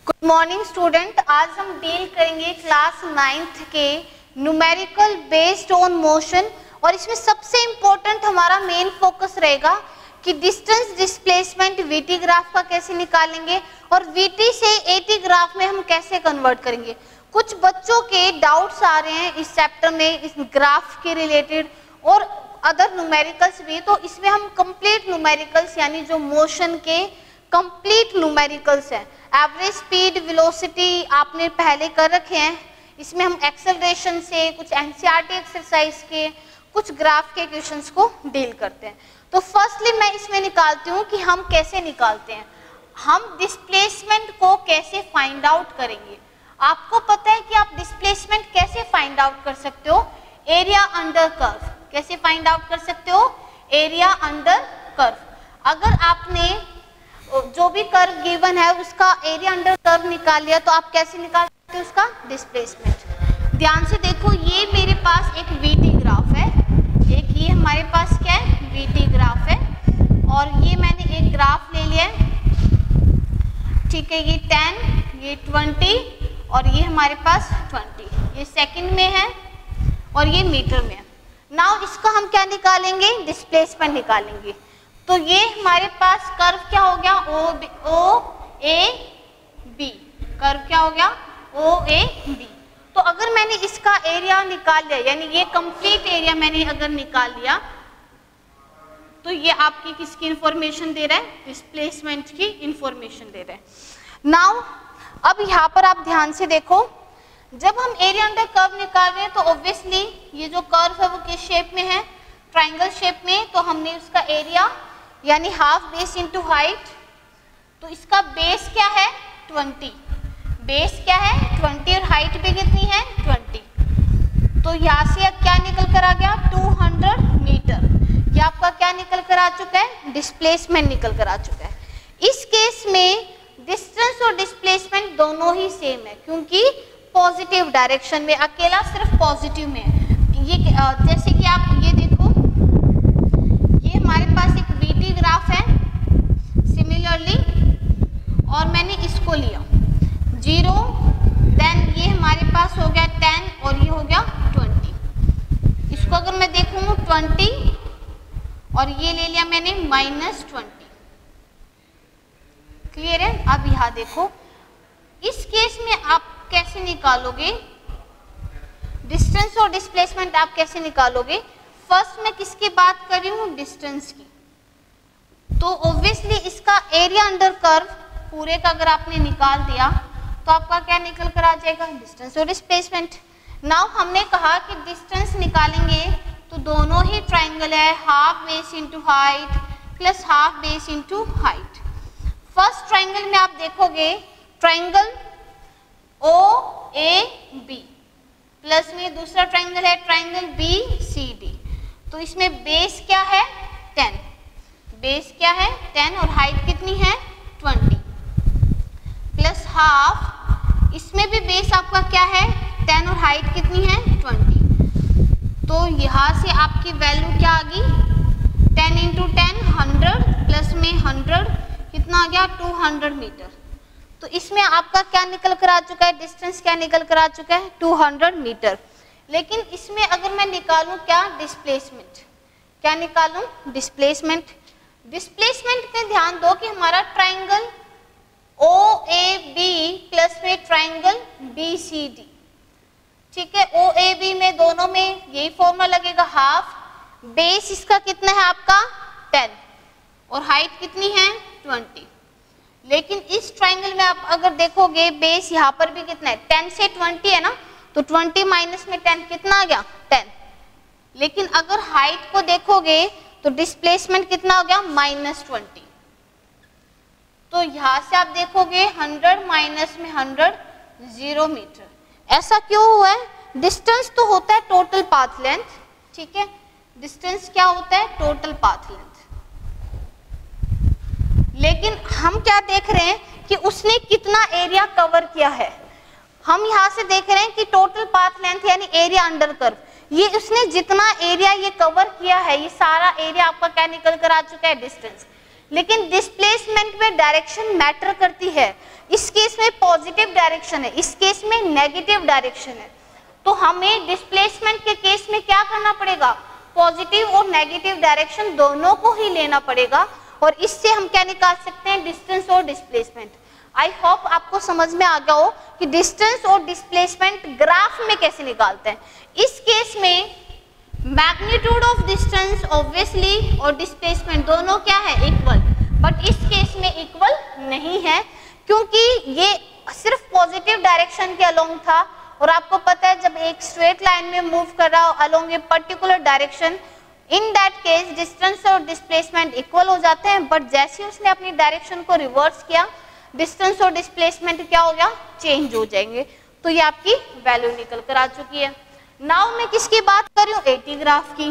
Good morning student, आज हम deal करेंगे क्लास 9th के न्यूमेरिकल बेस्ड ऑन मोशन। और इसमें सबसे इम्पोर्टेंट हमारा मेन फोकस रहेगा कि डिस्टेंस डिस्प्लेसमेंट वीटी ग्राफ का कैसे निकालेंगे और वीटी से एटी ग्राफ में हम कैसे कन्वर्ट करेंगे। कुछ बच्चों के डाउट्स आ रहे हैं इस चैप्टर में, इस ग्राफ के रिलेटेड और अदर न्यूमेरिकल्स भी। तो इसमें हम कंप्लीट न्यूमेरिकल्स यानी जो मोशन के कंप्लीट न्यूमेरिकल्स हैं, एवरेज स्पीड, वेलोसिटी आपने पहले कर रखे हैं। इसमें हम एक्सेलरेशन से, कुछ एनसीईआरटी एक्सरसाइज के, कुछ ग्राफ के क्वेश्चंस को डील करते हैं। तो फर्स्टली मैं इसमें निकालती हूँ कि हम कैसे निकालते हैं, हम डिस्प्लेसमेंट को कैसे फाइंड आउट करेंगे। आपको पता है कि आप डिस्प्लेसमेंट कैसे फाइंड आउट कर सकते हो, एरिया अंडर कर्व। कैसे फाइंड आउट कर सकते हो, एरिया अंडर कर्व। अगर आपने जो भी कर्व गिवन है उसका एरिया अंडर कर्व निकाल लिया तो आप कैसे निकाल सकते हो उसका डिस्प्लेसमेंट। ध्यान से देखो, ये मेरे पास एक वीटी ग्राफ है, एक ये हमारे पास क्या है, वीटी ग्राफ है। और ये मैंने एक ग्राफ ले लिया है, ठीक है, ये 10, ये 20 और ये हमारे पास 20। ये सेकंड में है और ये मीटर में है। नाउ इसका हम क्या निकालेंगे, डिस्प्लेसमेंट निकालेंगे। तो ये हमारे पास कर्व क्या हो गया, ओ ए बी। कर्व क्या हो गया, ओ ए बी। तो अगर मैंने इसका एरिया निकाल लिया, यानी ये कंप्लीट एरिया मैंने अगर निकाल लिया, तो ये आपकी किसकी इंफॉर्मेशन दे रहा है, डिस्प्लेसमेंट की इंफॉर्मेशन दे रहा है। नाउ अब यहाँ पर आप ध्यान से देखो, जब हम एरिया अंडर कर्व निकाल रहे हैं तो ऑब्वियसली ये जो कर्व है वो किस शेप में है, ट्रायंगल शेप में। तो हमने उसका एरिया यानी हाफ बेस इंटू हाइट, तो इसका बेस क्या है 20, बेस क्या है 20 और हाइट भी कितनी है 20। तो यहाँ से क्या निकल कर आ गया 200 मीटर। ये आपका क्या निकल कर आ चुका है, डिस्प्लेसमेंट निकल कर आ चुका है। इस केस में डिस्टेंस और डिस्प्लेसमेंट दोनों ही सेम है, क्योंकि पॉजिटिव डायरेक्शन में, अकेला सिर्फ पॉजिटिव में है। ये जैसे कि आप ये देखो, ये हमारे पास एक वीटी ग्राफ है सिमिलरली, और मैंने इसको लिया 0, देन ये हमारे पास हो गया 10 और ये हो गया 20। इसको अगर मैं देखूँ 20 और ये ले लिया मैंने -20। क्लियर है। अब यहाँ देखो, इस केस में आप कैसे निकालोगे डिस्टेंस और डिस्प्लेसमेंट, आप कैसे निकालोगे। फर्स्ट मैं किसकी बात कर रही हूँ, डिस्टेंस की। तो ऑब्वियसली इसका एरिया अंडर कर्व पूरे का अगर आपने निकाल दिया तो आपका क्या निकल कर आ जाएगा, डिस्टेंस और डिस्प्लेसमेंट। नाउ हमने कहा कि डिस्टेंस निकालेंगे तो दोनों ही ट्राइंगल है, half base into height plus half base into height. First triangle में आप देखोगे triangle O A B, plus में दूसरा ट्राइंगल है ट्राइंगल बी सी डी। तो इसमें बेस क्या है 10, बेस क्या है 10 और हाइट कितनी है 20 प्लस हाफ, इसमें भी बेस आपका क्या है 10 और हाइट कितनी है 20। तो यहाँ से आपकी वैल्यू क्या आ गई 10 इंटू 10 100 प्लस में 100 कितना आ गया 200 मीटर। तो इसमें आपका क्या निकल कर आ चुका है, डिस्टेंस क्या निकल कर आ चुका है 200 मीटर। लेकिन इसमें अगर मैं निकालूं क्या, डिस्प्लेसमेंट, क्या निकालूं डिस्प्लेसमेंट। डिस्प्लेसमेंट पे ध्यान दो कि हमारा triangle O A B plus में ट्राइंगल बी सी डी, ठीक है। ओ ए बी में दोनों में यही फॉर्मूला लगेगा, हाफ बेस इसका कितना है आपका 10 और हाइट कितनी है 20। लेकिन इस ट्राइंगल में आप अगर देखोगे बेस यहाँ पर भी कितना है 10 से 20 है ना, तो 20 माइनस में 10 कितना आ गया 10। लेकिन अगर हाइट को देखोगे तो डिस्प्लेसमेंट कितना हो गया -20। तो यहाँ से आप देखोगे 100 माइनस में 100 0 मीटर। ऐसा क्यों हुआ है, डिस्टेंस तो होता है टोटल पाथ लेंथ, ठीक है, डिस्टेंस क्या होता है टोटल पाथ लेंथ। लेकिन हम क्या देख रहे हैं कि उसने कितना एरिया कवर किया है। हम यहाँ से देख रहे हैं कि टोटल पाथ लेंथ यानी एरिया अंडर कर्व, ये उसने जितना एरिया ये कवर किया है, ये सारा एरिया आपका क्या निकल कर आ चुका है डिस्टेंस। लेकिन डिस्प्लेसमेंट में डायरेक्शन मैटर करती है। इस केस में पॉजिटिव डायरेक्शन है, इस केस में नेगेटिव डायरेक्शन है। तो हमें डिस्प्लेसमेंट के केस में क्या करना पड़ेगा, पॉजिटिव और नेगेटिव डायरेक्शन दोनों को ही लेना पड़ेगा, और इससे हम क्या निकाल सकते हैं, डिस्टेंस और डिस्प्लेसमेंट। आई होप आपको समझ में आ गया हो कि डिस्टेंस और डिस्प्लेसमेंट ग्राफ में कैसे निकालते हैं। इस केस में मैग्नीट्यूड ऑफ डिस्टेंस ऑब्वियसली और डिस्प्लेसमेंट दोनों क्या है, इक्वल, बट इस केस में इक्वल नहीं है क्योंकि ये सिर्फ पॉजिटिव डायरेक्शन के अलोंग था, और आपको पता है जब एक स्ट्रेट लाइन में मूव कर रहा हो along a particular direction, in that case distance और डिस्प्लेसमेंट इक्वल हो जाते हैं, बट जैसे उसने अपनी डायरेक्शन को रिवर्स किया डिस्टेंस और डिस्प्लेसमेंट क्या हो गया, चेंज हो जाएंगे। तो ये आपकी वैल्यू निकल कर आ चुकी है। नाउ मैं किसकी बात कर रही हूँ, एटी ग्राफ की।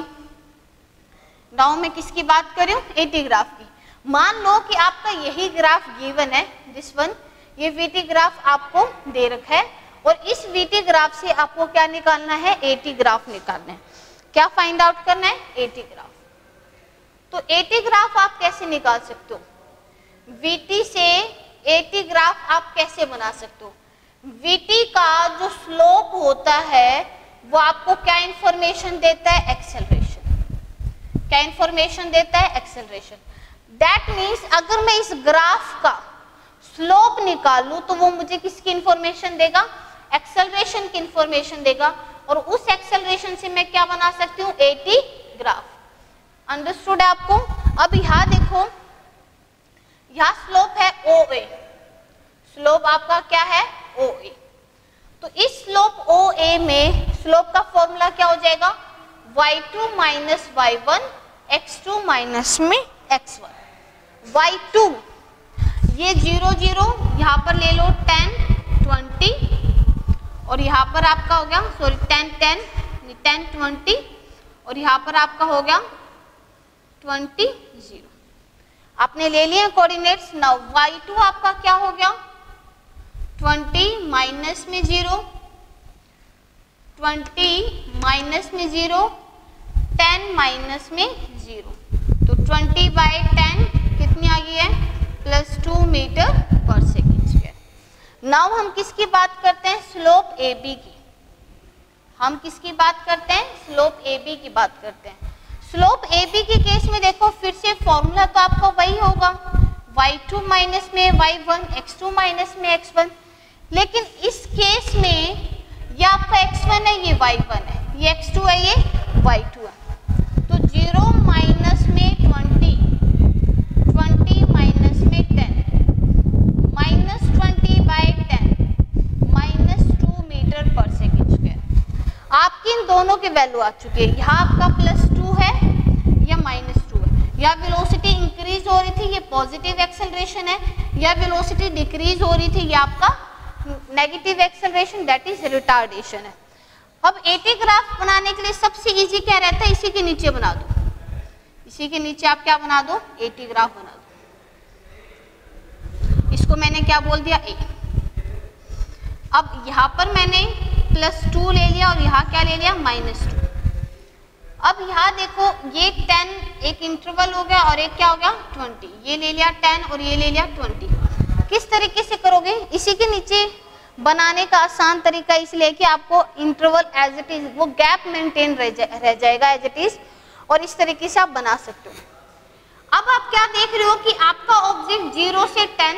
नाउ मैं किसकी बात कर रही हूँ, एटी ग्राफ की। मान लो कि आपका यही ग्राफ गिवन है, दिस वन, ये वीटी ग्राफ आपको दे रखा है, और इस वीटी ग्राफ से आपको क्या निकालना है, एटी ग्राफ निकालना है। क्या फाइंड आउट करना है, एटी ग्राफ। तो एटी ग्राफ आप कैसे निकाल सकते हो, वीटी से एटी ग्राफ आप कैसे बना सकते हो। वीटी का जो स्लोप होता है वो आपको क्या इंफॉर्मेशन देता है, एक्सेलरेशन। क्या इंफॉर्मेशन देता है, एक्सेलरेशन। दैट मीन्स अगर मैं इस ग्राफ का स्लोप निकालूं तो वो मुझे किसकी इंफॉर्मेशन देगा, एक्सेलरेशन की इंफॉर्मेशन देगा, और उस एक्सेलरेशन से मैं क्या बना सकती हूँ, एटी ग्राफ। अंडरस्टूड है आपको। अब यहाँ देखो, यहाँ स्लोप है ओ ए, स्लोप आपका क्या है, ओ ए। तो इस स्लोप ओ ए में स्लोप का फॉर्मूला क्या हो जाएगा, y2 minus y1 x2 minus में x1। y2 ये 0 0 यहाँ पर ले लो 10 20, और यहाँ पर आपका हो गया, सॉरी 10 10 10 20, और यहाँ पर आपका हो गया 20 0। आपने ले लिया कोऑर्डिनेट्स। नाउ y2 आपका क्या हो गया, 20 माइनस में 0, 20 माइनस में 0, 10 माइनस में 0, तो 20/10 कितनी आ गई है, +2 मीटर पर सेकेंड स्क्वायर। नाउ हम किसकी बात करते हैं, स्लोप ए बी की। हम किसकी बात करते हैं, स्लोप ए बी की बात करते हैं। स्लोप ए बी के केस में देखो फिर से फॉर्मूला तो आपका वही होगा, y2 माइनस में y1 x2 माइनस में x1, लेकिन इस केस में ये आपका x1 है, ये y1 है, ये x2 है, ये y2 है। तो 0 माइनस में 20, 20 माइनस में 10, माइनस 20/10, -2 मीटर पर सेकेंड स्क्वायर। आपकी इन दोनों की वैल्यू आ चुकी है। यहाँ आपका +2 है या -2 है, या वेलोसिटी इंक्रीज हो रही थी, ये पॉजिटिव एक्सेलरेशन है, या वेलोसिटी डिक्रीज हो रही थी, ये आपका negative acceleration, that is retardation है। अब एटी ग्राफ बनाने के लिए सबसे इजी क्या रहता है, इसी के नीचे बना दो, इसी के नीचे आप क्या बना दो, एटी ग्राफ बना दो। इसको मैंने क्या बोल दिया, ए। अब यहाँ पर मैंने +2 ले लिया और यहाँ क्या ले लिया, -2। अब यहाँ देखो ये 10 एक इंटरवल हो गया और एक क्या हो गया, 20। ये ले लिया 10 और ये ले लिया 20। किस तरीके से करोगे, इसी के नीचे बनाने का आसान तरीका इसलिए कि आपको इंटरवल एज इट इज, वो गैप मेंटेन रह जाएगा एज इट इज, और इस तरीके से आप बना सकते हो। अब आप क्या देख रहे हो कि आपका ऑब्जेक्ट 0 से 10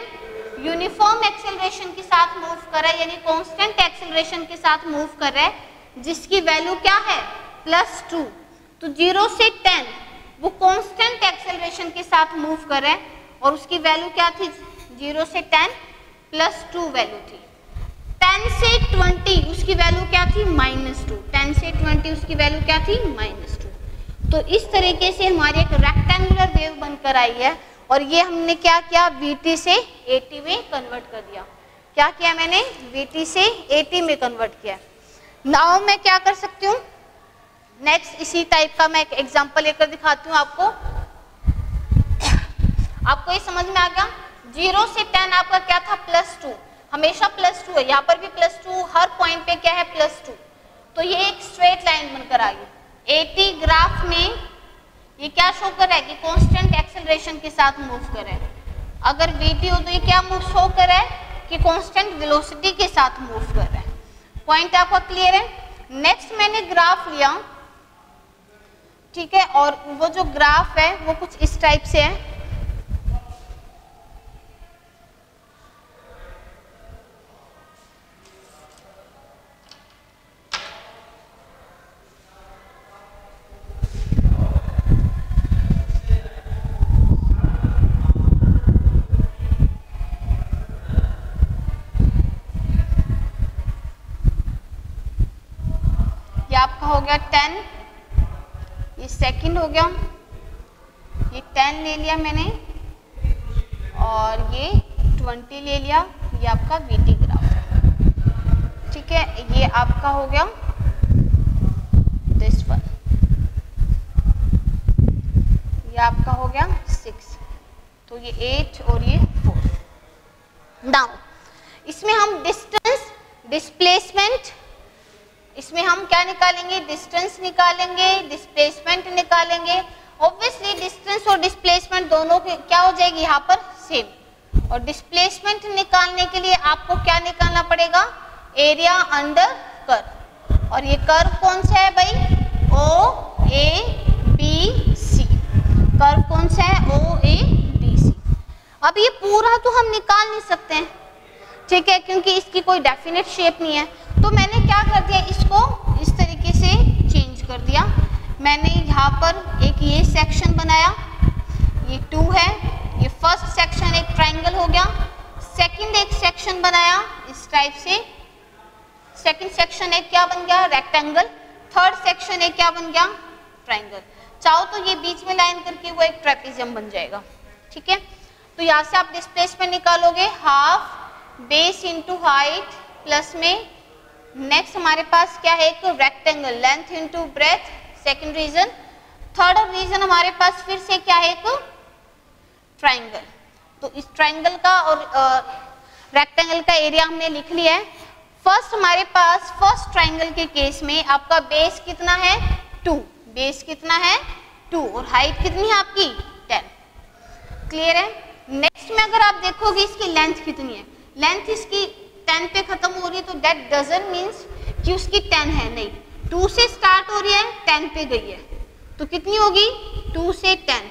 यूनिफॉर्म एक्सेलरेशन के साथ मूव कर रहा है, यानी कांस्टेंट एक्सेलरेशन के साथ मूव कर रहा है, जिसकी वैल्यू क्या है, +2। तो 0 से 10 वो कांस्टेंट एक्सेलरेशन के साथ मूव कर रहा है, और उसकी वैल्यू क्या थी, 0 से 10 +2 वैल्यू थी। 10 से 20 उसकी वैल्यू क्या थी, -2। 10 से 20 उसकी वैल्यू क्या थी, -2। तो इस तरीके से हमारी एक रेक्टेंगुलर वेव बनकर आई है, और ये हमने क्या किया, VT से AT में कन्वर्ट कर दिया। क्या किया मैंने, VT से AT में कन्वर्ट किया। नाउ मैं क्या कर सकती हूँ, नेक्स्ट इसी टाइप का मैं एक एग्जांपल लेकर दिखाती हूँ आपको। आपको ये समझ में आ गया, 0 से 10 आपका क्या था, +2, हमेशा +2 है, यहाँ पर भी +2, हर पॉइंट पे क्या है, +2। तो ये एक स्ट्रेट लाइन बनकर आ गई। AT ग्राफ में ये क्या शो कर रहा है कि कांस्टेंट एक्सेलरेशन के साथ मूव कर रहा है। अगर vt हो तो ये क्या मूव शो कर रहा है कि कांस्टेंट वेलोसिटी के साथ मूव कर रहा है। पॉइंट आपका क्लियर है। नेक्स्ट मैंने ग्राफ लिया, ठीक है, और वो जो ग्राफ है वो कुछ इस टाइप से है। आपका हो गया 10, ये सेकंड हो गया, ये 10 ले लिया मैंने और ये 20 ले लिया। ये आपका वीटी ग्राफ है, ठीक है। ये आपका हो गया दिस वन, ये आपका हो गया 6, तो ये 8 और ये 4। नाउ इसमें हम डिस्टेंस, डिस्प्लेसमेंट, इसमें हम क्या निकालेंगे, डिस्टेंस निकालेंगे, डिस्प्लेसमेंट निकालेंगे। ऑब्वियसली डिस्टेंस और डिस्प्लेसमेंट दोनों के क्या हो जाएगी यहाँ पर सेम। और डिस्प्लेसमेंट निकालने के लिए आपको क्या निकालना पड़ेगा, एरिया अंडर कर्व। और ये कर्व कौन सा है भाई, ओ ए बी सी। कर्व कौन सा है, ओ ए बी सी। अब ये पूरा तो हम निकाल नहीं सकते हैं, ठीक है, क्योंकि इसकी कोई डेफिनेट शेप नहीं है। तो मैंने क्या कर दिया, इसको इस तरीके से चेंज कर दिया। मैंने यहाँ पर एक ये सेक्शन बनाया, ये 2 है, ये फर्स्ट सेक्शन एक ट्रायंगल हो गया। सेकंड एक सेक्शन बनाया इस टाइप से, सेकंड सेक्शन एक क्या बन गया, रेक्टेंगल। थर्ड सेक्शन एक क्या बन गया, ट्रायंगल। चाहो तो ये बीच में लाइन करके वो एक ट्रेपेजियम बन जाएगा, ठीक है। तो यहाँ से आप डिस्प्लेसमेंट निकालोगे, half base into height plus में नेक्स्ट हमारे पास क्या है, एक rectangle, length into breadth, second region. Third region हमारे पास फिर से क्या है, एक ट्रायंगल। तो इस ट्रायंगल का और रेक्टेंगल का एरिया हमने लिख लिया है। फर्स्ट हमारे पास फर्स्ट ट्रायंगल के केस में आपका बेस कितना है, 2, बेस कितना है 2 और हाइट कितनी है आपकी 10। क्लियर है। नेक्स्ट में अगर आप देखोगे इसकी लेंथ कितनी है, लेंथ इसकी 10 पे खत्म हो रही है, तो दैट डजंट मीन्स कि उसकी 10 है, नहीं, 2 से स्टार्ट हो रही है, 10 पे गई है, तो कितनी होगी 2 से 10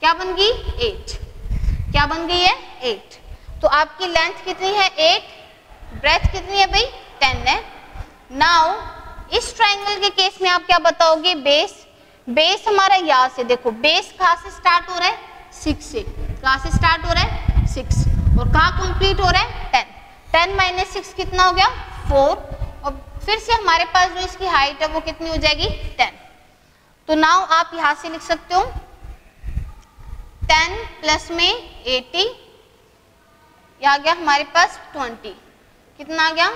क्या बन गई 8, क्या बन गई है 8। तो आपकी लेंथ कितनी है 8, ब्रेथ कितनी है भाई 10 है। नाउ इस ट्रायंगल के केस में आप क्या बताओगे, बेस, बेस हमारा यहाँ से देखो, बेस कहाँ से स्टार्ट हो रहा है 6 से, कहाँ से स्टार्ट हो रहा है 6 और कहाँ कंप्लीट हो रहा है 10। 10 माइनस 6 कितना हो गया 4 और फिर से हमारे पास जो इसकी हाइट है वो कितनी हो जाएगी 10। तो नाउ आप यहां से लिख सकते हो 10 प्लस में 80, ये आ गया हमारे पास 20, कितना आ गया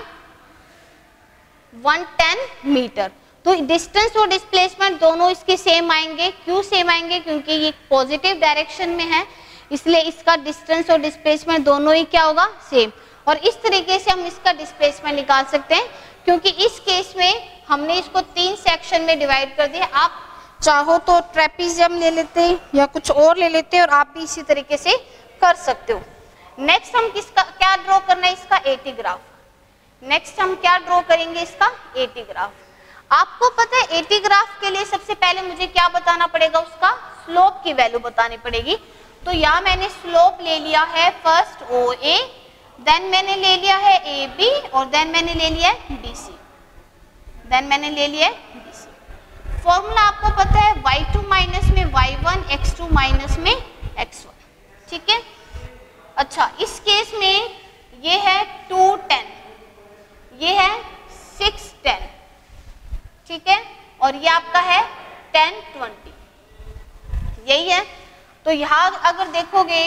110 मीटर। तो डिस्टेंस और डिस्प्लेसमेंट दोनों इसके सेम आएंगे। क्यों सेम आएंगे, क्योंकि ये पॉजिटिव डायरेक्शन में है, इसलिए इसका डिस्टेंस और डिस्प्लेसमेंट दोनों ही क्या होगा सेम। और इस तरीके से हम इसका डिस्प्लेसमेंट निकाल सकते हैं, क्योंकि इस केस में हमने इसको 3 सेक्शन में डिवाइड कर दिया। आप चाहो तो ट्रेपेजियम ले लेते हैं या कुछ और ले लेते हैं और आप भी इसी तरीके से कर सकते हो। नेक्स्ट हम किसका क्या ड्रॉ करना है, इसका एटी ग्राफ। नेक्स्ट हम क्या ड्रॉ करेंगे, इसका एटी ग्राफ। आपको पता है एटी ग्राफ के लिए सबसे पहले मुझे क्या बताना पड़ेगा, उसका स्लोप की वैल्यू बतानी पड़ेगी। तो यहाँ मैंने स्लोप ले लिया है फर्स्ट ओ ए, देन मैंने ले लिया है ए बी और देन मैंने ले लिया है बी सी, देन मैंने ले लिया है बी सी। फॉर्मूला आपको पता है y2 माइनस में y1, x2 माइनस में x1, ठीक है। अच्छा इस केस में ये है 2 10, ये है 6 10, ठीक है, और ये आपका है 10 20, यही है। तो यहाँ अगर देखोगे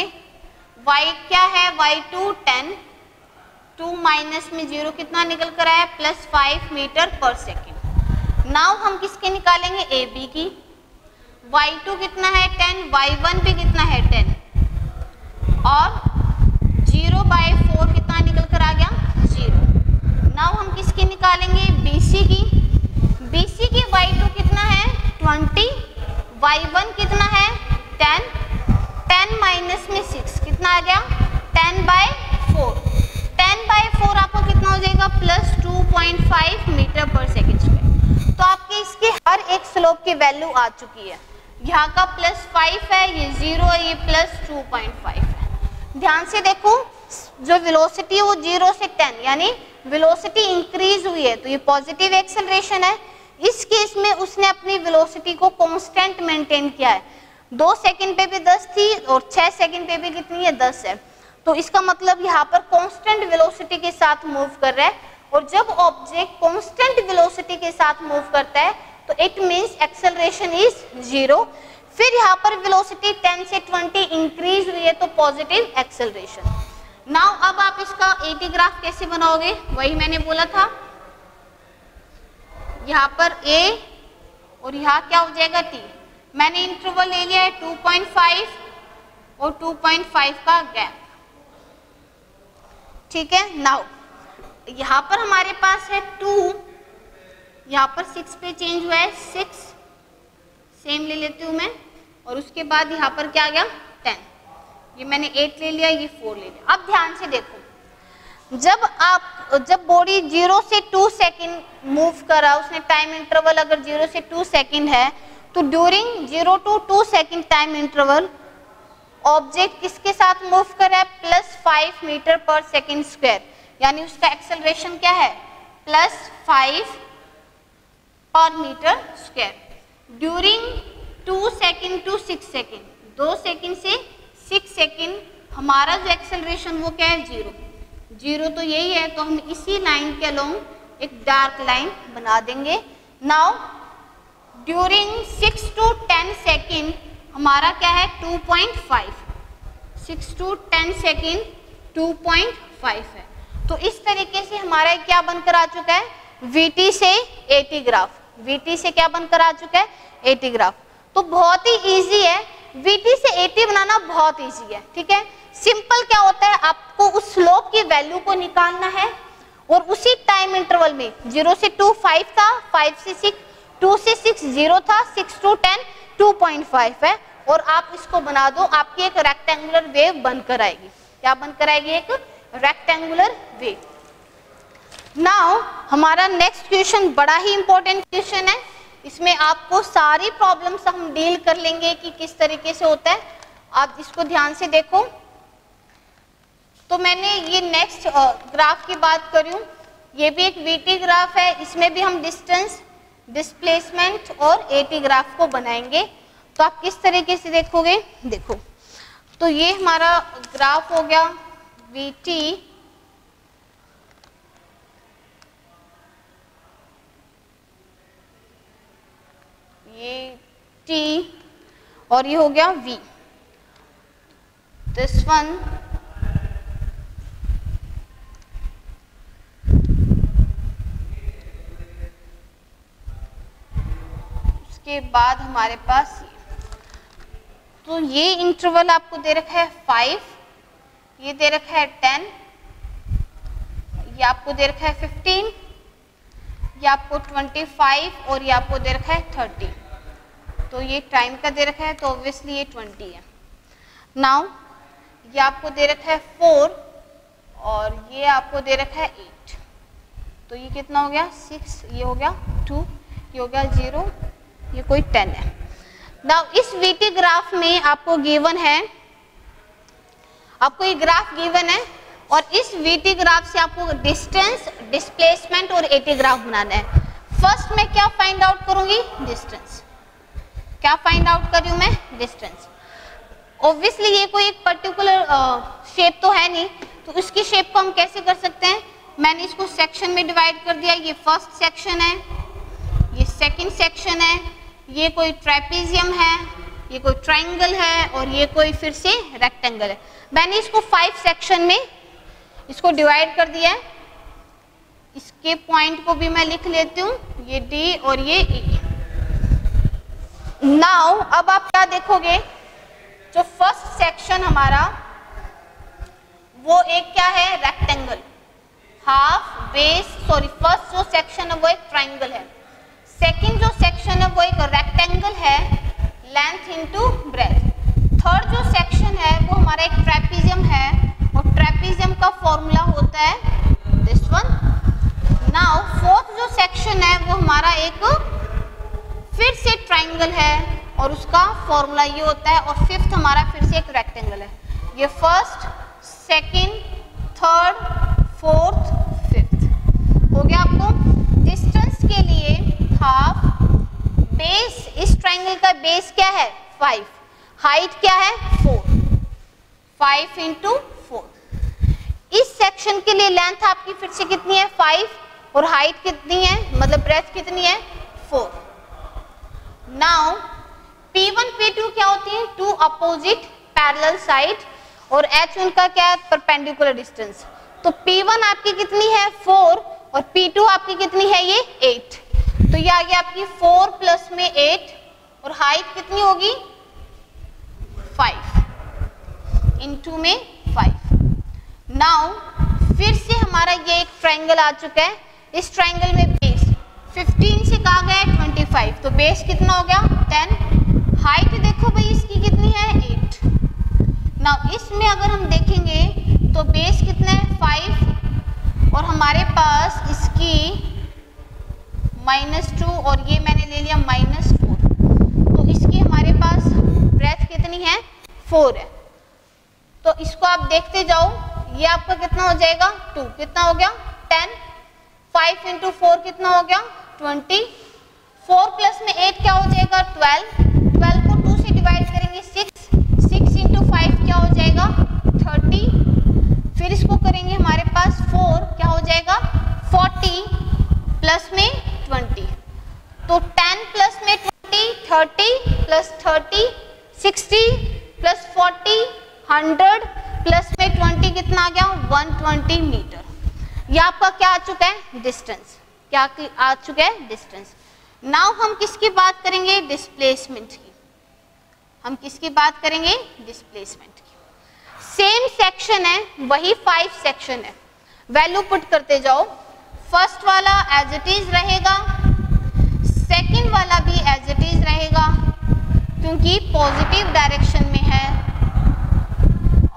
y क्या है, y2 10, 2 माइनस में 0 कितना निकल कर आया +5 मीटर पर सेकेंड। नाउ हम किसके निकालेंगे, ए बी की। y2 कितना है 10, y1 भी कितना है 10 और 0/4 कितना निकल कर आ गया 0। नाउ हम किसकी निकालेंगे, BC की। BC की y2 कितना है 20, y1 कितना है हो जाएगा प्लस 2.5 मीटर पर सेकेंड स्क्वायर। तो आपके इसके हर एक स्लोप की वैल्यू आ चुकी है। यहाँ का +5 है, ये 0 है, ये +2.5 है। ध्यान से देखो, जो वेलोसिटी है वो 0 से 10 यानी वेलोसिटी इंक्रीज हुई है, तो ये पॉजिटिव एक्सेलरेशन है। इस केस में उसने अपनी वेलोसिटी को कांस्टेंट मेंटेन किया है। 2 सेकंड पे भी 10 थी और 6 सेकंड पे भी कितनी है, 10 है। तो इसका मतलब यहाँ पर कांस्टेंट वेलोसिटी के साथ मूव कर रहा है। और जब ऑब्जेक्ट कांस्टेंट वेलोसिटी के साथ मूव करता है तो इट मींस एक्सेलरेशन इज 0। फिर यहाँ पर वेलोसिटी 10 से 20 इंक्रीज हुई है तो पॉजिटिव एक्सेलरेशन। नाउ अब आप इसका एटी ग्राफ कैसे बनाओगे, वही मैंने बोला था। यहाँ पर A और यहाँ क्या हो जाएगा T। मैंने इंटरवल ले लिया है 2.5 और 2.5 का गैप, ठीक है। नाउ यहाँ पर हमारे पास है 2, यहाँ पर 6 पे चेंज हुआ है, 6 सेम ले लेती हूँ मैं। और उसके बाद यहाँ पर क्या आ गया 10, ये मैंने 8 ले लिया, ये 4 ले लिया। अब ध्यान से देखो, जब बॉडी 0 से 2 सेकंड मूव करा, उसने टाइम इंटरवल अगर 0 से 2 सेकंड है, तो during 0 to 2 second time interval object किसके साथ मूव कर रहा है, +5 मीटर पर सेकंड स्क्वायर, यानी उसका एक्सेलरेशन क्या है, +5 पर metre square during 2 second to 6 second. 2 second से 6 सेकंड हमारा जो एक्सेलरेशन वो क्या है, 0 तो यही है। तो हम इसी लाइन के अलोंग एक डार्क लाइन बना देंगे। नाउ ड्यूरिंग 6 to 10 सेकंड हमारा क्या है, 2.5। 6 to 10 सेकंड 2.5 है। तो इस तरीके से हमारा क्या बनकर आ चुका है, VT से AT ग्राफ। VT से क्या बनकर आ चुका है, AT ग्राफ। तो बहुत ही इजी है, VT से AT बनाना बहुत इजी है, ठीक है। सिंपल क्या होता है, आपको उस स्लोप की वैल्यू को निकालना है और उसी टाइम इंटरवल में 0 से 2 5 था, 5 से 6 2 से 6 0 था, 6 to 10 2.5 है। और आप इसको बना दो, आपकी एक रेक्टेंगुलर वेव बनकर आएगी। क्या बनकर आएगी, एक रेक्टेंगुलर वेव। नाउ हमारा नेक्स्ट क्वेश्चन बड़ा ही इंपॉर्टेंट क्वेश्चन है। इसमें आपको सारी प्रॉब्लम्स हम डील कर लेंगे कि किस तरीके से होता है। आप इसको ध्यान से देखो। तो मैंने ये नेक्स्ट ग्राफ की बात करूं, ये भी एक VT ग्राफ है। इसमें भी हम डिस्टेंस, डिस्प्लेसमेंट और AT ग्राफ को बनाएंगे। तो आप किस तरीके से देखोगे, देखो तो ये हमारा ग्राफ हो गया VT, ये T और ये हो गया V। दिस वन उसके बाद हमारे पास तो ये इंटरवल आपको दे रखा है 5, ये दे रखा है 10, ये आपको दे रखा है 15, ये आपको 25 और ये आपको दे रखा है 30। तो ये टाइम का दे रखा है तो ऑब्वियसली ये 20 है। नाउ ये आपको दे रखा है 4 और ये आपको दे रखा है 8। तो ये कितना हो गया, 6, ये हो गया 2, ये हो गया 0, ये कोई 10 है। नाउ इस VT ग्राफ में आपको गिवन है, आपको ये ग्राफ गिवन है और इस VT ग्राफ से आपको डिस्टेंस, डिस्प्लेसमेंट और AT ग्राफ बनाना है। फर्स्ट मैं क्या फाइंड आउट करूंगी, डिस्टेंस। क्या फाइंड आउट कर रही हूं मैं, डिस्टेंस। ऑब्वियसली ये कोई एक पर्टिकुलर शेप तो है नहीं, तो इसकी शेप को हम कैसे कर सकते हैं, मैंने इसको सेक्शन में डिवाइड कर दिया। ये फर्स्ट सेक्शन है, ये सेकंड सेक्शन है, ये कोई ट्रेपेजियम है, ये कोई ट्रायंगल है और ये कोई फिर से रेक्टेंगल है। मैंने इसको 5 सेक्शन में इसको डिवाइड कर दिया है। इसके पॉइंट को भी मैं लिख लेती हूँ, ये D और ये E। नाउ अब आप क्या देखोगे, जो फर्स्ट सेक्शन हमारा वो एक क्या है, rectangle, half base, sorry first जो सेक्शन है वो एक ट्रायंगल है। सेकंड जो सेक्शन है वो एक रेक्टेंगल है, लेंथ इनटू ब्रेथ। थर्ड जो सेक्शन है वो हमारा एक ट्रेपेजियम है और ट्रेपेजियम का फॉर्मूला होता है दिस वन, हमारा एक फिर से ट्राइंगल है और उसका फॉर्मूला ये होता है, और फिफ्थ हमारा फिर से एक रेक्टेंगल है। ये first, second, third, fourth, fifth हो गया आपको। डिस्टेंस के लिए हाफ, बेस, इस ट्राइंगल का बेस क्या है 5, हाइट क्या है 4, 5 इंटू 4। इस सेक्शन के लिए लेंथ आपकी फिर से कितनी है 5, और हाइट कितनी है, मतलब ब्रेथ कितनी है 4। नाउ P1 P2 क्या होती है, टू अपोजिट पैरेलल साइड, और H उनका क्या है परपेंडिकुलर डिस्टेंस। तो P1 आपकी कितनी है 4 और P2 आपकी कितनी है ये 8। तो ये आ गया आपकी 4 प्लस में 8, और हाइट कितनी होगी 5 इंटू में 5। नाउ फिर से हमारा ये एक ट्राइंगल आ चुका है। इस ट्राइंगल में बेस 15 से कहा गया है 25, तो बेस कितना हो गया 10। हाइट देखो भाई इसकी कितनी है 8। नाउ इसमें अगर हम देखेंगे तो बेस कितना है 5, और हमारे पास इसकी -2, और ये मैंने ले लिया -4, तो इसकी हमारे पास ब्रेथ कितनी है 4 है। तो इसको आप देखते जाओ, ये आपका कितना हो जाएगा 2, कितना हो गया 10, 5 इंटू 4 कितना हो गया 20, 4 प्लस में 8 क्या हो जाएगा 12, 12 को 2 से डिवाइड करेंगे 6, 6 इंटू 5 क्या हो जाएगा 30, फिर इसको करेंगे हमारे पास 4 क्या हो जाएगा 40 प्लस में 20, तो 10 प्लस में 20 30 प्लस 30 60 प्लस 40 100 प्लस में 20 कितना आ गया 120 मीटर। ये आपका क्या आ चुका है डिस्टेंस, क्या आ चुका है डिस्टेंस। नाउ हम किसकी बात करेंगे डिस्प्लेसमेंट की, हम किसकी बात करेंगे डिस्प्लेसमेंट की। सेम सेक्शन है, वही 5 सेक्शन है, वैल्यू पुट करते जाओ। फर्स्ट वाला एज इट इज रहेगा, सेकंड वाला भी एज इट इज रहेगा क्योंकि पॉजिटिव डायरेक्शन में है,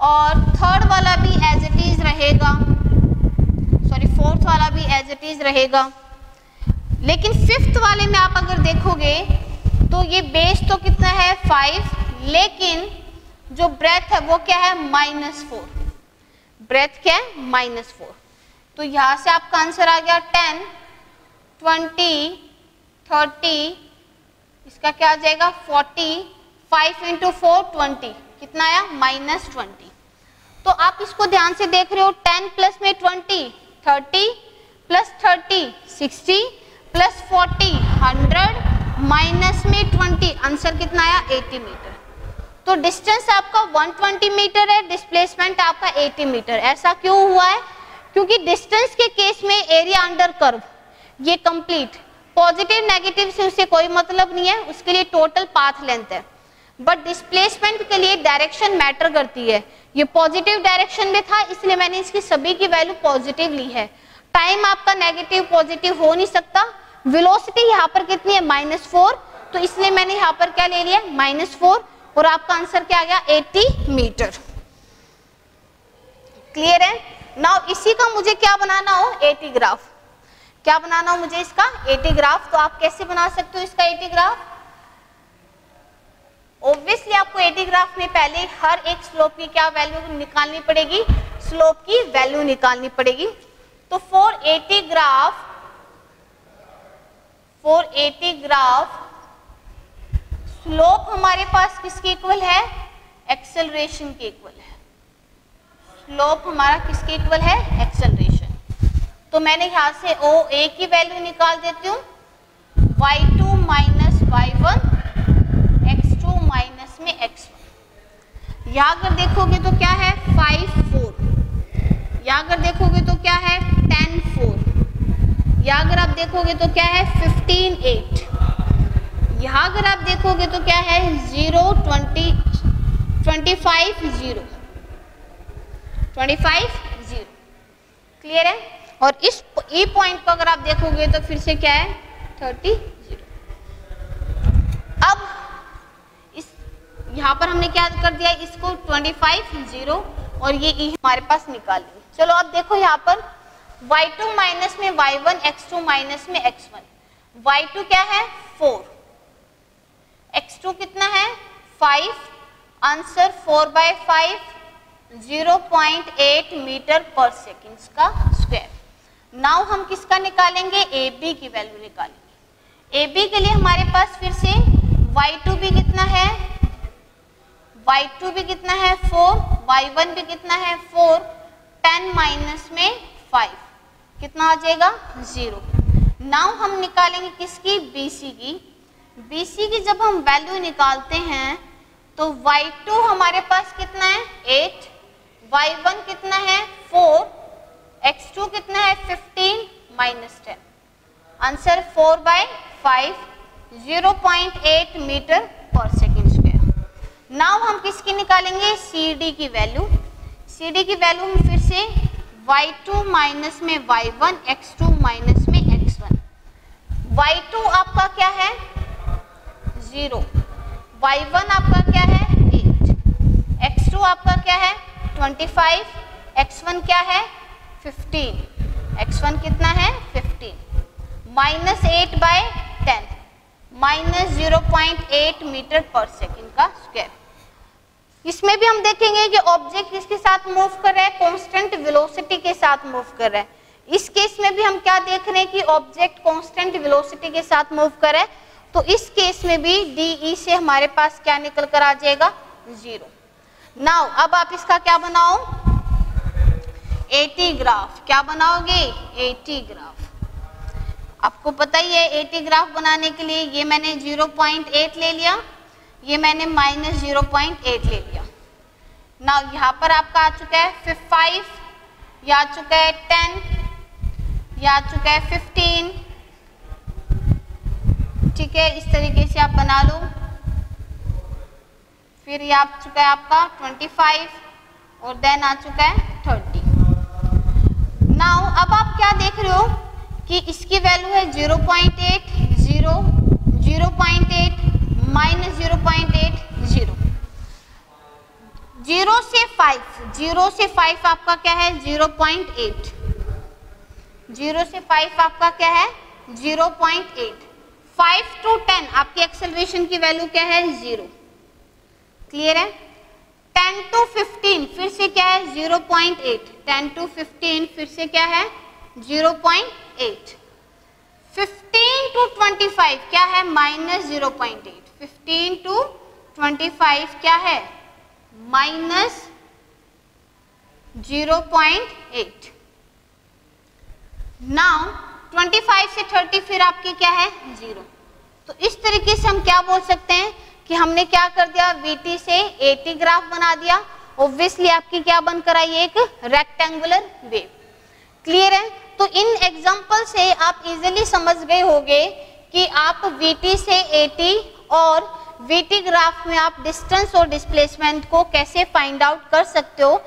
और थर्ड वाला भी एज इट इज रहेगा, सॉरी फोर्थ वाला भी एज इट इज रहेगा। लेकिन फिफ्थ वाले में आप अगर देखोगे तो ये बेस तो कितना है 5, लेकिन जो ब्रेथ है वो क्या है -4, ब्रेथ क्या है -4। तो यहां से आपका आंसर आ गया 10 20 30, इसका क्या आ जाएगा 40, 5 इंटू 4 20, कितना आया -20। तो आप इसको ध्यान से देख रहे हो, 10 प्लस में 20 30 प्लस 30 60 प्लस 40 100 माइनस में 20, आंसर कितना आया 80 मीटर। तो डिस्टेंस आपका 120 मीटर है, डिस्प्लेसमेंट आपका 80 मीटर। ऐसा क्यों हुआ है, क्योंकि डिस्टेंस के केस में एरिया अंडर कर्व ये कंप्लीट, पॉजिटिव नेगेटिव से उससे कोई मतलब नहीं है, उसके लिए टोटल पाथ लेंथ है। बट डिस्प्लेसमेंट के लिए डायरेक्शन मैटर करती है, ये पॉजिटिव डायरेक्शन में था इसलिए मैंने इसकी सभी की वैल्यू पॉजिटिव ली है। टाइम आपका नेगेटिव पॉजिटिव हो नहीं सकता। वेलोसिटी यहाँ पर कितनी है -4, तो इसलिए मैंने यहाँ पर क्या ले लिया -4, और आपका आंसर क्या आ गया 80 मीटर। क्लियर है। नाउ इसी का मुझे क्या बनाना हो 80 ग्राफ, क्या बनाना हो मुझे इसका 80 ग्राफ। तो आप कैसे बना सकते हो इसका 80 ग्राफ। ऑब्वियसली आपको 80 ग्राफ में पहले हर एक स्लोप की क्या वैल्यू निकालनी पड़ेगी, स्लोप की वैल्यू निकालनी पड़ेगी। तो फॉर 80 ग्राफ स्लोप हमारे पास किसके इक्वल है, एक्सेलरेशन के इक्वल है। स्लोप हमारा किसके इक्वल है, एक्सेलरेशन। तो मैंने यहां से OA की वैल्यू निकाल देती हूँ, y2 minus y1 x2 minus में x1। यहाँ अगर देखोगे तो क्या है 5 4, यहाँ अगर देखोगे तो क्या है 10 4, यहाँ अगर आप देखोगे तो क्या है 15 8, यहाँ अगर आप देखोगे तो क्या है 0 20 25 0 25 0। क्लियर है। और इस ई पॉइंट को अगर आप देखोगे तो फिर से क्या है 30 0। अब इस यहाँ पर हमने क्या कर दिया, इसको 25 0 और ये ई हमारे पास निकाल लिया। चलो अब देखो यहाँ पर y2 माइनस में y1 x2 माइनस में x1। y2 क्या है 4, x2 कितना है 5, आंसर 4/5 0.8 मीटर पर सेकेंड का स्क्वायर। नाउ हम किसका निकालेंगे, ए बी की वैल्यू निकालेंगे। ए बी के लिए हमारे पास फिर से y2 भी कितना है, y2 भी कितना है 4, y1 भी कितना है 4, 10 माइनस में 5 कितना आ जाएगा 0। नाउ हम निकालेंगे किसकी, BC की। BC की जब हम वैल्यू निकालते हैं तो y2 हमारे पास कितना है 8, y1 कितना है 4, x2 कितना है 15 माइनस 10, आंसर 4/5 0.8 मीटर पर सेकेंड स्क्वायर। नाउ हम किसकी निकालेंगे, CD की वैल्यू। CD की वैल्यू हम फिर से y2 माइनस में y1, x2 माइनस में x1। y2 आपका क्या है 0, y1 आपका क्या है 8, x2 आपका क्या है 25, x1 क्या है 15, x1 कितना है 15, माइनस 8/10 माइनस 0.8 मीटर पर सेकेंड का स्क्वायर। इसमें भी हम देखेंगे कि ऑब्जेक्ट किसके साथ मूव कर रहा है, कांस्टेंट वेलोसिटी के साथ मूव कर रहा है। इस केस में भी हम क्या देख रहे हैं कि ऑब्जेक्ट कांस्टेंट वेलोसिटी के साथ मूव कर रहा है, तो इस केस में भी DE से हमारे पास क्या निकल कर आ जाएगा 0। नाउ अब आप इसका क्या बनाओ, AT ग्राफ। क्या बनाओगे, AT ग्राफ। आपको पता ही है AT ग्राफ बनाने के लिए ये मैंने 0.8 ले लिया, ये मैंने माइनस 0.8 ले लिया। ना यहाँ पर आपका आ चुका है 5, या आ चुका है 10, या आ चुका है 15, ठीक है। इस तरीके से आप बना लो। फिर ये आ चुका है आपका 25 और देन आ चुका है 30। नाउ अब आप क्या देख रहे हो कि इसकी वैल्यू है 0.8, 0, 0.8, माइनस 0.8, 0, 0 से 5, 0 से 5 आपका क्या है 0.8, 0 से 5 आपका क्या है 0.8, 5 to 10 आपकी एक्सेलरेशन की वैल्यू क्या है 0, क्लियर है। 10 to 15 फिर से क्या है 0.8, 10 to 15 फिर से क्या है 0.8, 15 to 25 क्या है माइनस 0.8, 15 to 25 क्या है माइनस 0.8। नाउ 25 से 30 फिर आपकी क्या है 0। तो इस तरीके से हम क्या बोल सकते हैं कि हमने क्या कर दिया, VT से AT ग्राफ बना दिया। ऑब्वियसली आपकी क्या बनकर आई, एक रेक्टेंगुलर वेव। क्लियर है। तो इन एग्जांपल से आप इजीली समझ गए होंगे कि आप VT से AT और VT ग्राफ में आप डिस्टेंस और डिस्प्लेसमेंट को कैसे फाइंड आउट कर सकते हो।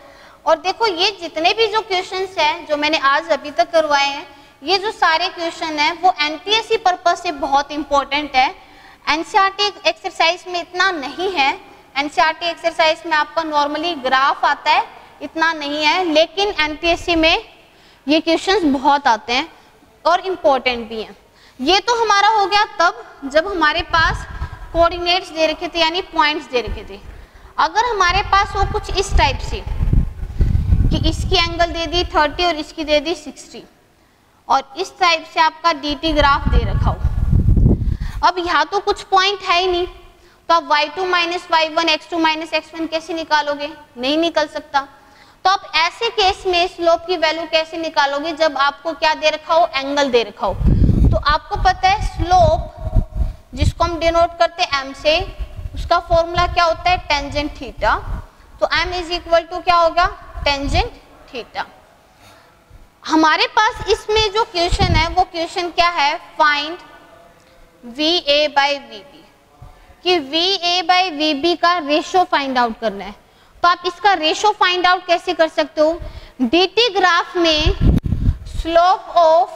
और देखो ये जितने भी जो क्वेश्चंस हैं जो मैंने आज अभी तक करवाए हैं, ये जो सारे क्वेश्चन हैं वो NTSC पर्पस से बहुत इंपॉर्टेंट है। NCERT एक्सरसाइज में इतना नहीं है। NCERT एक्सरसाइज में आपका नॉर्मली ग्राफ आता है, इतना नहीं है, लेकिन NTSC में ये क्वेश्चंस बहुत आते हैं और इम्पोर्टेंट भी हैं। ये तो हमारा हो गया तब जब हमारे पास कोऑर्डिनेट्स दे रखे थे, यानी पॉइंट्स दे रखे थे। अगर हमारे पास हो कुछ इस टाइप से कि इसकी एंगल दे दी 30 और इसकी दे दी 60 और इस टाइप से आपका DT ग्राफ दे रखा हो, अब यहाँ तो कुछ पॉइंट है ही नहीं, तो आप y2 minus y1, x2 minus x1 कैसे निकालोगे, नहीं निकल सकता। तो आप ऐसे केस में स्लोप की वैल्यू कैसे निकालोगे जब आपको क्या दे रखा हो, एंगल दे रखा हो। तो आपको पता है स्लोप जिसको हम डिनोट करते हैं m से, उसका फॉर्मूला क्या होता है टेंजेंट थीटा। तो m इज इक्वल टू क्या होगा टेंजेंट थीटा। हमारे पास इसमें जो क्वेश्चन है वो क्वेश्चन क्या है, फाइंड VA by VB, कि VA by VB का रेशो फाइंड आउट करना है। तो आप इसका रेशो फाइंड आउट कैसे कर सकते हो, DT ग्राफ में स्लोप ऑफ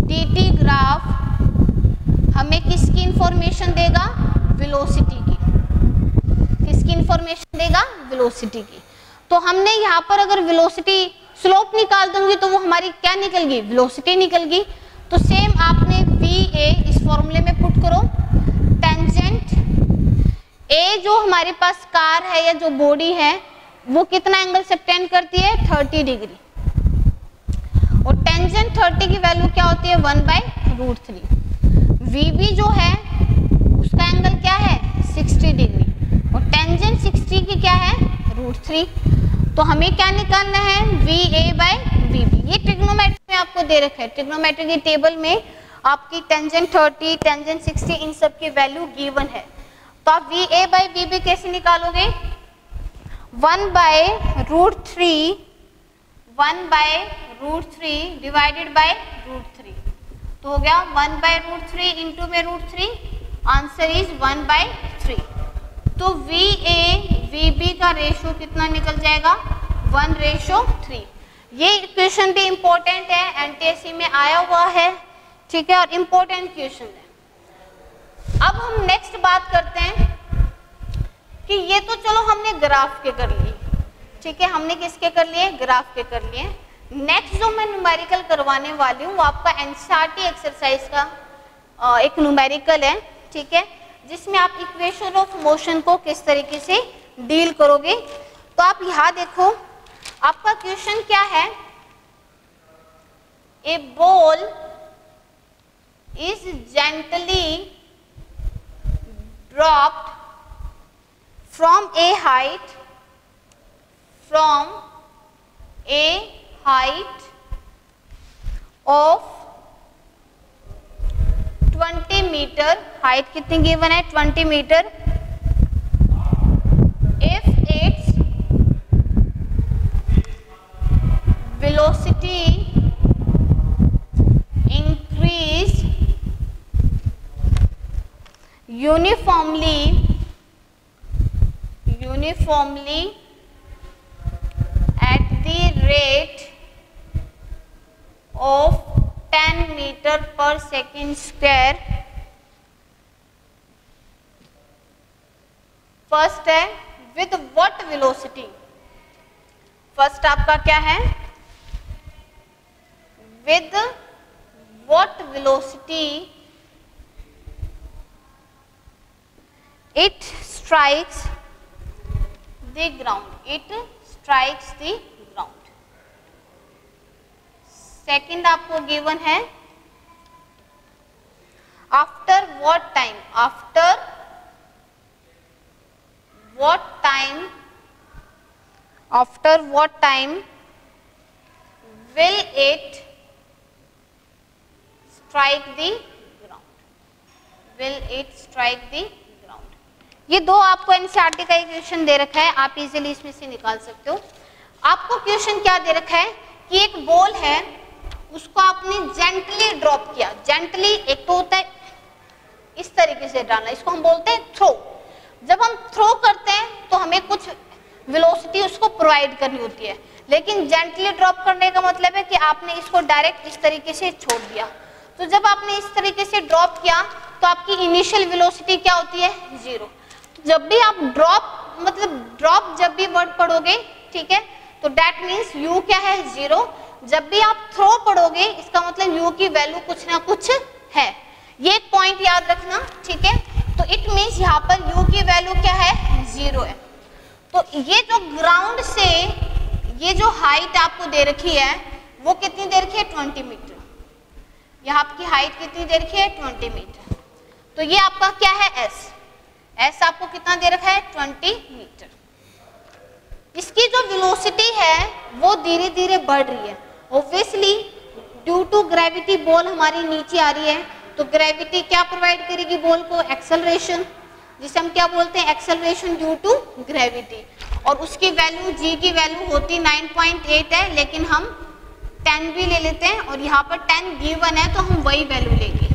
DT ग्राफ हमें किसकी इंफॉर्मेशन देगा, वेलोसिटी की। किसकी इंफॉर्मेशन देगा, वेलोसिटी की। तो हमने यहाँ पर अगर वेलोसिटी स्लोप निकाल दूंगी तो वो हमारी क्या निकल गई, वेलोसिटी निकल गई। तो सेम आपने VA इस फॉर्मूले में पुट करो, टेंजेंट A जो हमारे पास कार है या जो बॉडी है वो कितना एंगल सबटेंड करती है, 30 डिग्री, और टेंजेंट 30 की वैल्यू क्या होती है, 1/√3। VB जो है उसका एंगल क्या है, 60 डिग्री, और टेंजेंट 60 की क्या है, √3। तो हमें क्या निकालना है, VA/VB। ये ट्रिग्नोमेट्री में आपको दे रखा है, ट्रिग्नोमेट्री की टेबल में आपकी टेंजेंट 30, टेंजेंट 60 इन सब की वैल्यू गिवन है। तो आप VA/VB कैसे निकालोगे, 1/√3 डिवाइडेड बाय √3, तो हो गया 1/√3 इंटू में √3, आंसर इज 1/3। तो VA/VB का रेशियो कितना निकल जाएगा, 1:3। ये इक्वेशन भी इंपॉर्टेंट है, NTSC में आया हुआ है, ठीक है, और इंपॉर्टेंट क्वेश्चन है। अब हम नेक्स्ट बात करते हैं कि ये तो चलो हमने ग्राफ के कर लिए, ठीक है, हमने किसके कर लिए, ग्राफ के कर लिए। नेक्स्ट जो मैं न्यूमेरिकल करवाने वाली हूँ वो आपका NCERT एक्सरसाइज का एक न्यूमेरिकल है, ठीक है, जिसमें आप इक्वेशन ऑफ मोशन को किस तरीके से डील करोगे। तो आप यहाँ देखो, आपका क्वेश्चन क्या है, a ball is gently dropped from a height of 20 metre, height कितनी गिवन है, 20 metre, if its velocity increase uniformly at the rate of 10 meter per second square, first है with what velocity, फर्स्ट आपका क्या है, with what velocity it strikes the ground, second आपको given है after what time will it strike the ground, ये दो आपको NCERT का क्वेश्चन दे रखा है, आप इजीली इसमें से निकाल सकते हो। आपको क्वेश्चन क्या दे रखा है कि एक बॉल है, उसको आपने जेंटली ड्रॉप किया, जेंटली एक तो होता है इस तरीके से डालना, इसको हम बोलते हैं थ्रो। जब हम थ्रो करते हैं तो हमें कुछ वेलोसिटी उसको प्रोवाइड करनी होती है, लेकिन जेंटली ड्रॉप करने का मतलब है कि आपने इसको डायरेक्ट इस तरीके से छोड़ दिया। तो जब आपने इस तरीके से ड्रॉप किया तो आपकी इनिशियल वेलोसिटी क्या होती है, 0। जब भी आप ड्रॉप जब भी वर्ड पढ़ोगे, ठीक है, तो दैट मीन्स u क्या है, 0। जब भी आप थ्रो पढ़ोगे इसका मतलब u की वैल्यू कुछ ना कुछ है, ये एक पॉइंट याद रखना, ठीक है। तो इट मीन्स यहाँ पर u की वैल्यू क्या है, 0 है। तो ये जो ग्राउंड से ये जो हाइट आपको दे रखी है वो कितनी दे रखी है, 20 मीटर। यहाँ आपकी हाइट कितनी दे रखी है, 20 मीटर। तो ये आपका क्या है, s आपको कितना दे रखा है, 20 मीटर। इसकी जो वेलोसिटी है वो धीरे धीरे बढ़ रही है, obviously due to gravity ball हमारी नीचे आ रही है, तो ग्रेविटी क्या प्रोवाइड करेगी बॉल को, एक्सेलरेशन, जिसे हम क्या बोलते हैं, एक्सेलरेशन ड्यू टू ग्रेविटी। और उसकी वैल्यू g की वैल्यू होती 9.8 है, लेकिन हम 10 भी ले लेते हैं, और यहाँ पर 10 गिवन है तो हम वही वैल्यू लेंगे,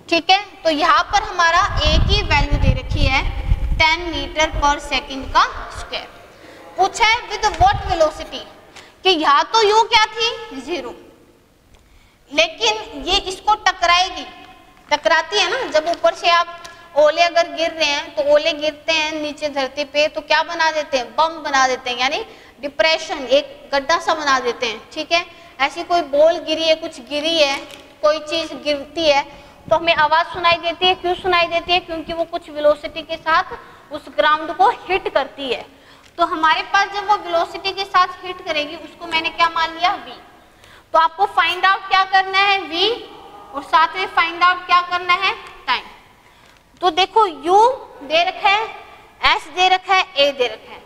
ठीक है। तो यहाँ पर हमारा a की वैल्यू दे रखी है 10 मीटर पर सेकंड का स्क्वायर। पूछा है विद व्हाट वेलोसिटी, कि यहाँ तो u क्या थी, 0, लेकिन ये इसको टकराती है ना। जब ऊपर से आप ओले अगर गिर रहे हैं तो ओले गिरते हैं नीचे धरती पे तो क्या बना देते हैं, बम बना देते हैं, यानी डिप्रेशन, एक गड्ढा सा बना देते हैं, ठीक है। ऐसी कोई बॉल गिरी है, कुछ गिरी है, कोई चीज गिरती है तो हमें आवाज सुनाई देती है। क्यों सुनाई देती है? क्योंकि वो कुछ वेलोसिटी के साथ उस ग्राउंड को हिट करती है। तो हमारे पास जब वो वेलोसिटी के साथ हिट करेगी उसको मैंने क्या मान लिया? v। तो आपको फाइंड आउट क्या करना है? v, और साथ में फाइंड आउट क्या करना है? टाइम। तो देखो u दे रखा है, s दे रखा है, a दे रखा है,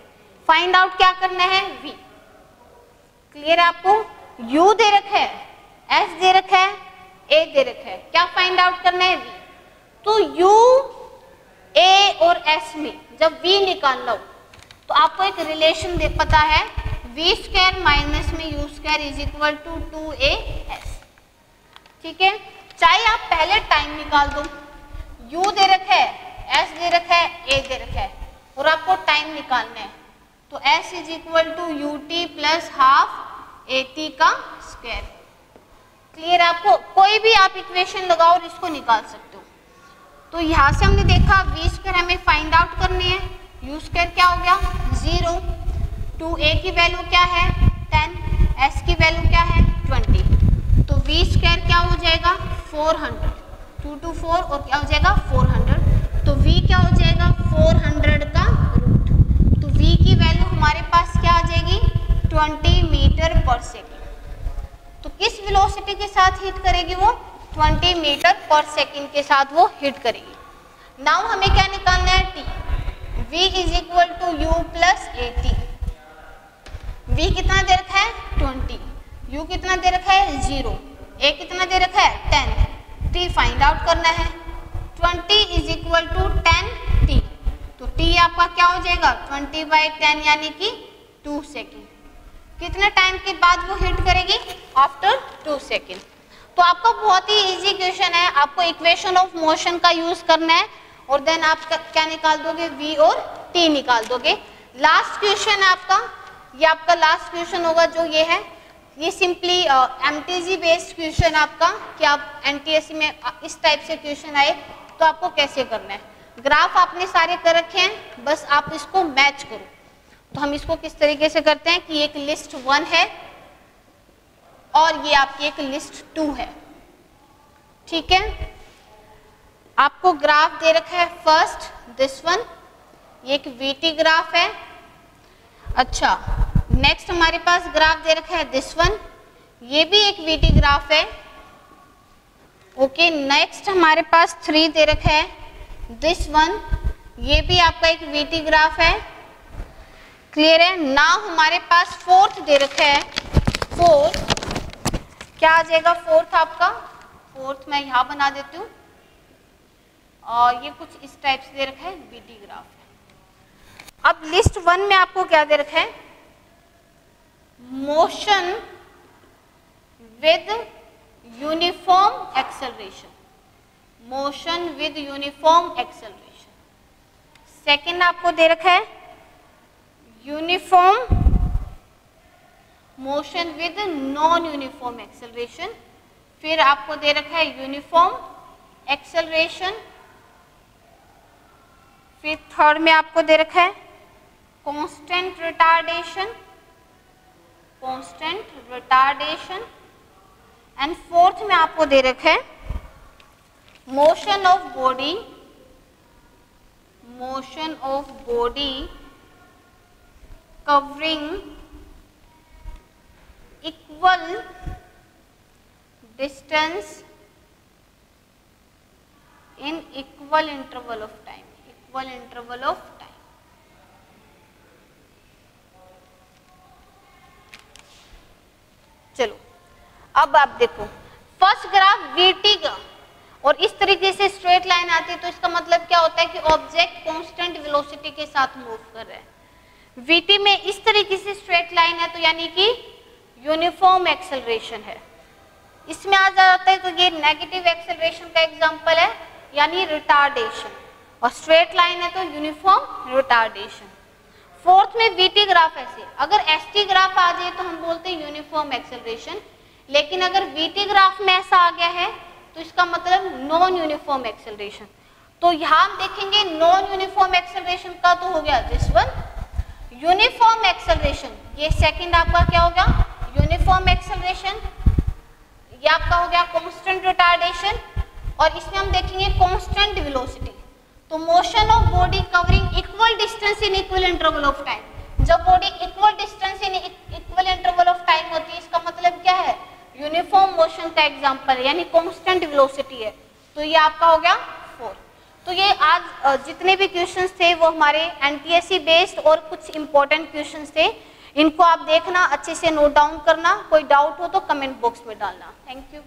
फाइंड आउट क्या करना है? v। क्लियर है आपको? u दे रखा है, s दे रखा है, a दे रखा है, क्या फाइंड आउट करना है? v। तो u, a और s में जब v निकालना हो तो आपको एक रिलेशन दे पता है, v स्क्वायर माइनस में u square is equal to 2as। ठीक है, चाहे आप पहले टाइम निकाल दो, u दे रखा है, s दे रखा है, a दे रखा है, और आपको टाइम निकालना है, तो s is equal to ut plus half at का स्क्वायर। क्लियर? आपको कोई भी आप इक्वेशन लगाओ और इसको निकाल सकते हो। तो यहाँ से हमने देखा v स्क्वायर हमें फाइंड आउट करने हैं, u स्क्वायर क्या हो गया? 0, 2a की वैल्यू क्या है? 10, s की वैल्यू क्या है? 20। तो v स्क्वायर क्या हो जाएगा? 400, 2 to 4 और क्या हो जाएगा? 400। तो v क्या हो जाएगा? 400 का रूट। तो v की वैल्यू हमारे पास क्या आ जाएगी? 20 मीटर पर सेकेंड। तो किस वेलोसिटी के साथ हिट करेगी वो? 20 मीटर पर सेकेंड के साथ वो हिट करेगी। नाउ हमें क्या निकालना है? t। v is equal to u plus at। v कितना दे रखा है? 20, u कितना दे रखा है? 0, a कितना दे रखा है? 10, t फाइंड आउट करना है। 20 इज इक्वल टू 10t। तो t आपका क्या हो जाएगा? 20/10 यानी कि 2 सेकेंड। कितने टाइम के बाद वो हिट करेगी? After 2 second. तो आपका बहुत ही इजी क्वेश्चन है, आपको इक्वेशन ऑफ मोशन का यूज करना है और देन आप क्या निकाल दोगे? v और t निकाल दोगे। लास्ट क्वेश्चन है आपका, ये आपका लास्ट क्वेश्चन होगा जो ये है। ये सिंपली एमटीजी बेस्ड क्वेश्चन आपका, कि आप एनटीएससी में इस टाइप से क्वेश्चन आए तो आपको कैसे करना है। ग्राफ आपने सारे कर रखे हैं, बस आप इसको मैच करो। तो हम इसको किस तरीके से करते हैं कि एक लिस्ट 1 है और ये आपकी एक लिस्ट 2 है। ठीक है, आपको ग्राफ दे रखा है फर्स्ट दिस वन, ये एक वीटी ग्राफ है। अच्छा, नेक्स्ट हमारे पास ग्राफ दे रखा है दिस वन, ये भी एक वीटी ग्राफ है। ओके, नेक्स्ट हमारे पास 3 दे रखा है दिस वन, ये भी आपका एक वीटी ग्राफ है। क्लियर है? नाउ हमारे पास 4th दे रखा है। 4th क्या आ जाएगा? 4th आपका, 4th मैं यहाँ बना देती हूँ और ये कुछ इस टाइप से दे रखा है, वीटी ग्राफ है। अब लिस्ट 1 में आपको क्या दे रखा है? Motion with uniform acceleration, motion with uniform acceleration. Second आपको दे रखा है uniform motion with non uniform acceleration. फिर आपको दे रखा है यूनिफॉर्म एक्सेलरेशन। फिर थर्ड में आपको दे रखा है constant retardation, constant retardation. And fourth में आपको दे रखा है motion of body, motion of body covering equal distance in equal interval of time, equal interval of time। चलो अब आप देखो, फर्स्ट ग्राफ वीटी का और इस तरीके से स्ट्रेट लाइन आती है तो इसका मतलब क्या होता है कि ऑब्जेक्ट कांस्टेंट वेलोसिटी के साथ मूव कर रहा है। वीटी में इस तरीके से स्ट्रेट लाइन है तो यानी कि यूनिफॉर्म एक्सेलरेशन है। इसमें आ जाता है तो ये नेगेटिव एक्सेलरेशन का एग्जांपल है, यानी रिटार्डेशन, और स्ट्रेट लाइन है तो यूनिफॉर्म रिटार्डेशन। फोर्थ में वीटी ग्राफ ऐसे, अगर एसटी ग्राफ आ जाए तो हम बोलते हैं यूनिफॉर्म एक्सेलरेशन, लेकिन अगर वीटी ग्राफ में ऐसा आ गया है तो इसका मतलब नॉन यूनिफॉर्म एक्सेलरेशन। तो यहाँ हम देखेंगे नॉन यूनिफॉर्म एक्सेलरेशन का तो हो गया दिस वन, यूनिफॉर्म एक्सेलरेशन ये सेकंड आपका क्या होगा यूनिफॉर्म एक्सेलरेशन, या आपका हो गया कांस्टेंट रिटार्डेशन, और इसमें हम देखेंगे कांस्टेंट वेलोसिटी। तो motion of body covering equal distance in equal interval of time. जब body equal distance in equal interval of time होती है, इसका मतलब क्या है, यूनिफॉर्म मोशन का एग्जांपल यानी कांस्टेंट वेलोसिटी है। तो ये आपका हो गया 4। तो ये आज जितने भी क्वेश्चंस थे वो हमारे एनटीएससी बेस्ड और कुछ इंपॉर्टेंट क्वेश्चंस थे। इनको आप देखना, अच्छे से नोट डाउन करना, कोई डाउट हो तो कमेंट बॉक्स में डालना। Thank you.